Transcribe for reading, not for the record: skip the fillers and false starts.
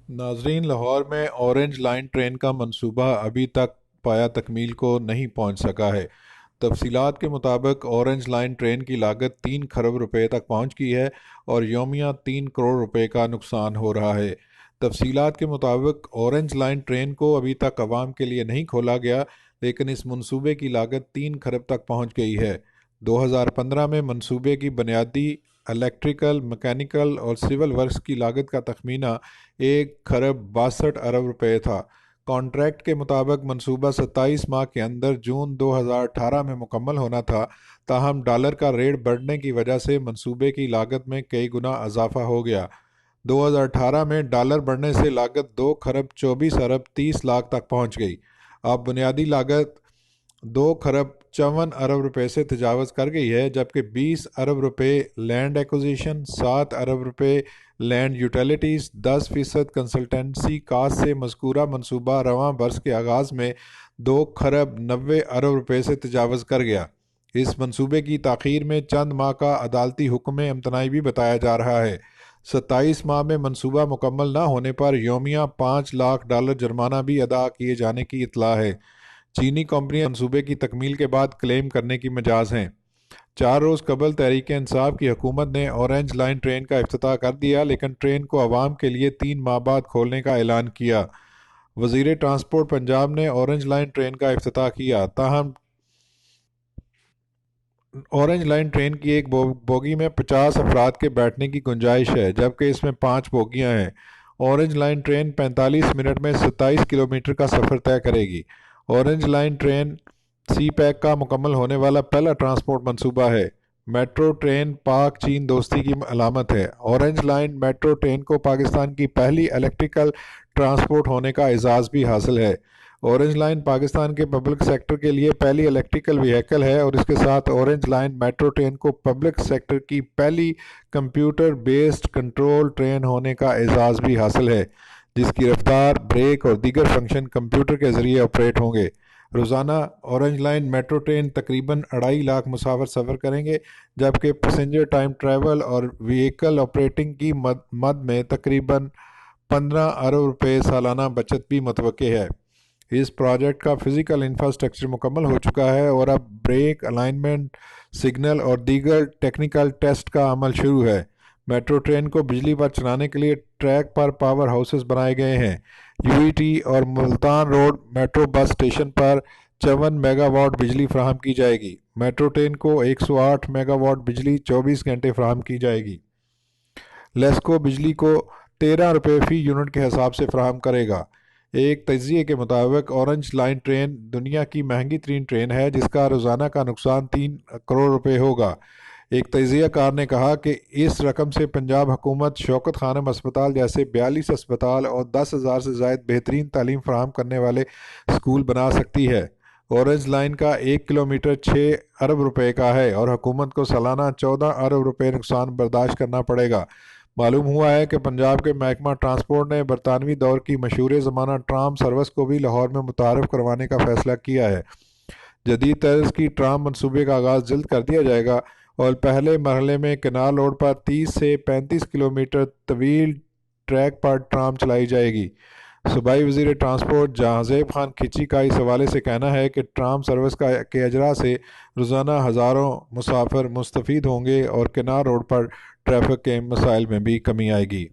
ناظرین، لاہور میں orange line train کا منصوبہ ابھی تک پایہ تکمیل کو نہیں پہنچ سکا ہے۔ تفصیلات کے مطابق اورنج لائن ٹرین کی لاگت 3 کھرب روپے تک پہنچ گئی ہے اور یومیہ 3 کروڑ روپے کا نقصان ہو رہا ہے۔ تفصیلات کے مطابق اورنج لائن ٹرین کو ابھی تک عوام کے لیے نہیں کھولا گیا، لیکن اس منصوبے کی لاگت 3 کھرب تک پہنچ گئی ہے۔ 2015 میں منصوبے کی بنیادی الیکٹریکل، میکینیکل اور سول ورکس کی لاگت کا تخمینہ 1 کھرب 62 ارب روپے تھا۔ کانٹریکٹ کے مطابق منصوبہ 27 ماہ کے اندر جون 2018 میں مکمل ہونا تھا، تاہم ڈالر کا ریٹ بڑھنے کی وجہ سے منصوبے کی لاگت میں کئی گنا اضافہ ہو گیا۔ 2018 میں ڈالر بڑھنے سے لاگت 2 کھرب 24 ارب 30 لاکھ تک پہنچ گئی۔ اب بنیادی لاگت 2 کھرب 54 ارب روپے سے تجاوز کر گئی ہے، جبکہ 20 ارب روپے لینڈ ایکوزیشن، 7 ارب روپے لینڈ یوٹیلیٹیز، 10% کنسلٹنسی کاسٹ سے مذکورہ منصوبہ رواں برس کے آغاز میں 2 کھرب 90 ارب روپے سے تجاوز کر گیا۔ اس منصوبے کی تاخیر میں چند ماہ کا عدالتی حکم امتناعی بھی بتایا جا رہا ہے۔ 27 ماہ میں منصوبہ مکمل نہ ہونے پر یومیہ $5 لاکھ جرمانہ بھی ادا کیے جانے کی اطلاع ہے۔ چینی کمپنیاں منصوبے کی تکمیل کے بعد کلیم کرنے کی مجاز ہیں۔ 4 روز قبل تحریک انصاف کی حکومت نے اورنج لائن ٹرین کا افتتاح کر دیا، لیکن ٹرین کو عوام کے لیے 3 ماہ بعد کھولنے کا اعلان کیا۔ وزیر ٹرانسپورٹ پنجاب نے اورنج لائن ٹرین کا افتتاح کیا، تاہم اورنج لائن ٹرین کی ایک بوگی میں 50 افراد کے بیٹھنے کی گنجائش ہے، جبکہ اس میں 5 بوگیاں ہیں۔ اورنج لائن ٹرین 45 منٹ میں 27 کلومیٹر کا سفر طے کرے گی۔ اورنج لائن ٹرین سی پیک کا مکمل ہونے والا پہلا ٹرانسپورٹ منصوبہ ہے۔ میٹرو ٹرین پاک چین دوستی کی علامت ہے۔ اورنج لائن میٹرو ٹرین کو پاکستان کی پہلی الیکٹریکل ٹرانسپورٹ ہونے کا اعزاز بھی حاصل ہے۔ اورنج لائن پاکستان کے پبلک سیکٹر کے لیے پہلی الیکٹریکل وہیکل ہے اور اس کے ساتھ اورنج لائن میٹرو ٹرین کو پبلک سیکٹر کی پہلی کمپیوٹر بیسڈ کنٹرول ٹرین ہونے کا اعزاز بھی حاصل ہے، جس کی رفتار، بریک اور دیگر فنکشن کمپیوٹر کے ذریعے آپریٹ ہوں گے۔ روزانہ اورنج لائن میٹرو ٹرین تقریباً 2.5 لاکھ مسافر سفر کریں گے، جبکہ پیسنجر ٹائم ٹریول اور وہیکل آپریٹنگ کی مد میں تقریباً 15 ارب روپے سالانہ بچت بھی متوقع ہے۔ اس پروجیکٹ کا فزیکل انفراسٹرکچر مکمل ہو چکا ہے اور اب بریک، الائنمنٹ، سگنل اور دیگر ٹیکنیکل ٹیسٹ کا عمل شروع ہے۔ میٹرو ٹرین کو بجلی پر چلانے کے لیے ٹریک پر پاور ہاؤسز بنائے گئے ہیں۔ یو ای ٹی اور Multan road metro bus station per 54 mega what بجلی فراہم کی جائے گی۔ میٹرو ٹرین کو 108 میگا واٹ بجلی 24 گھنٹے فراہم کی جائے گی۔ لیسکو بجلی کو 13 روپے فی یونٹ کے حساب سے فراہم کرے گا۔ ایک تجزیے کے مطابق اورنج لائن ٹرین دنیا کی مہنگی ترین ٹرین ہے، جس کا روزانہ کا نقصان 3 کروڑ روپے ہوگا۔ ایک تجزیہ کار نے کہا کہ اس رقم سے پنجاب حکومت شوکت خانم اسپتال جیسے 42 اسپتال اور 10,000 سے زائد بہترین تعلیم فراہم کرنے والے اسکول بنا سکتی ہے۔ اورنج لائن کا 1 کلومیٹر 6 ارب روپے کا ہے اور حکومت کو سالانہ 14 ارب روپے نقصان برداشت کرنا پڑے گا۔ معلوم ہوا ہے کہ پنجاب کے محکمہ ٹرانسپورٹ نے برطانوی دور کی مشہور زمانہ ٹرام سروس کو بھی لاہور میں متعارف کروانے کا فیصلہ کیا ہے۔ جدید طرز کی ٹرام منصوبے کا آغاز جلد کر دیا جائے گا اور پہلے مرحلے میں کنال روڈ پر 30 سے 35 کلومیٹر طویل ٹریک پر ٹرام چلائی جائے گی۔ صوبائی وزیر ٹرانسپورٹ جہانزیب خان کھچی کا اس حوالے سے کہنا ہے کہ ٹرام سروس کے اجراء سے روزانہ ہزاروں مسافر مستفید ہوں گے اور کنال روڈ پر ٹریفک کے مسائل میں بھی کمی آئے گی۔